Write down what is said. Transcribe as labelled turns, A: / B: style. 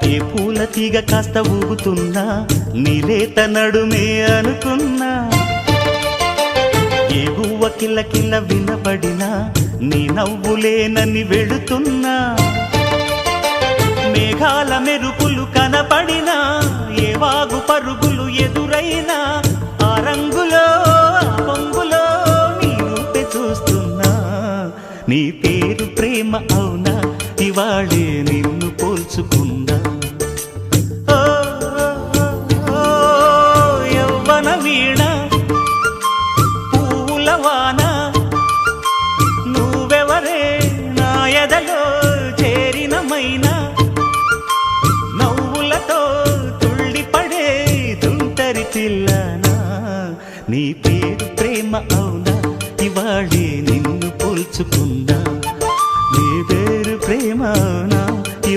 A: ఏ పూల తీగ కాస్త ఊగుతున్నా నీలేత నడుమే అనుకున్నా ఏ గువ్వ కిల్ల కిల్ల వినబడినా నీ నవ్వులేనని వెళుతున్నా మేఘాల మెరుపులు కనపడినా ఏ వాగు పరుగులు ఎదురైనా ఆ రంగులో ఆ పొంగులో నీ రూపే చూస్తున్నా నీ పేరు ప్రేమ అవునా ఇవాళే నిన్ను పోల్చుకున్నా యవ్వన వీణ పూల వాన నువ్వెవరే నా ఎదలో చేరిన మైనా నవ్వులతో తుళ్ళిపడే తుంటరి పిల్లనా నీ పేరు ప్రేమ అవునా ఇవాళే నిన్ను పోల్చుకున్నా నీ పేరు ప్రేమ అవునా